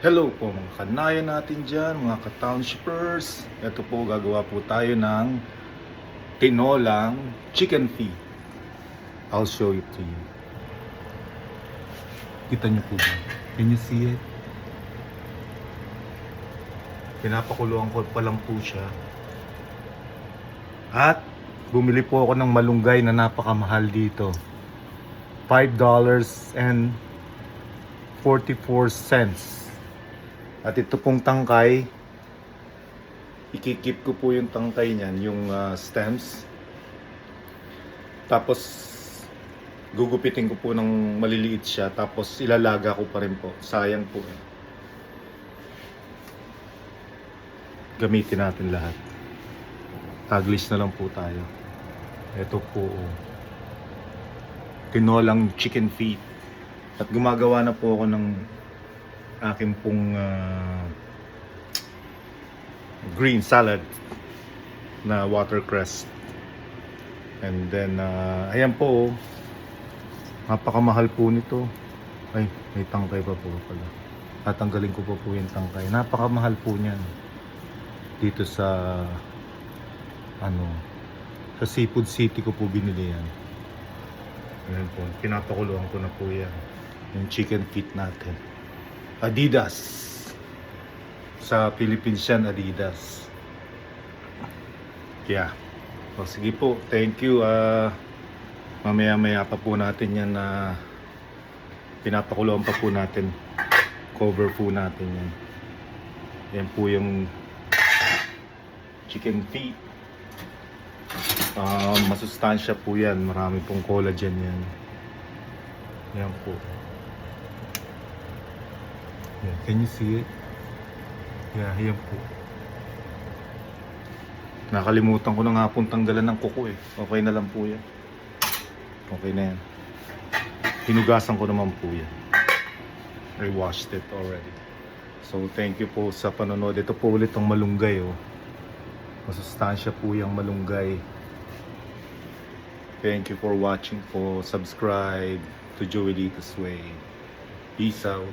Hello po mga kanayan natin dyan, mga ka-townshipers. Ito po, gagawa po tayo ng tinolang chicken feet. I'll show it to you. Kita nyo po ba? Can you see it? Pinapakuluan ko pa lang po siya. At bumili po ako ng malunggay na napakamahal dito. $5.44. At ito pong tangkay, ikikip ko po yung tangkay niyan, yung stems. Tapos gugupitin ko po ng maliliit siya, tapos ilalaga ko pa rin po. Sayang po eh. Gamitin natin lahat. Taglis na lang po tayo. Ito po, tinolang chicken feet. At gumagawa na po ako ng aking pong green salad na watercress. And then ayan po, napakamahal po nito. Ay, may tangkay pa po pala. Tatanggalin ko po yung tangkay. Napakamahal po niyan dito sa sa Seafood City ko po binili yan. Ayan po, pinapakuluan ko na po yan, yung chicken feet natin. Adidas. Sa Philippines yan, Adidas. Yeah. O, sige po, thank you. Mamaya-maya pa po natin yan na pinapakuluan pa po natin. Cover po natin yan. Yan po yung chicken feet. Masustansya po yan. Marami pong collagen yan. Yan po. Yeah, can you see it? Yeah, yan po. Nakalimutan ko na nga pong tanggalan ng kuko eh. Okay na lang po yan. Okay na yan. Hinugasan ko naman po yan. I washed it already. So thank you po sa panonood. Ito po ulit ang malunggay oh. Masustansya po yung malunggay. Thank you for watching po. Subscribe to Joey Lito's Way. Peace out.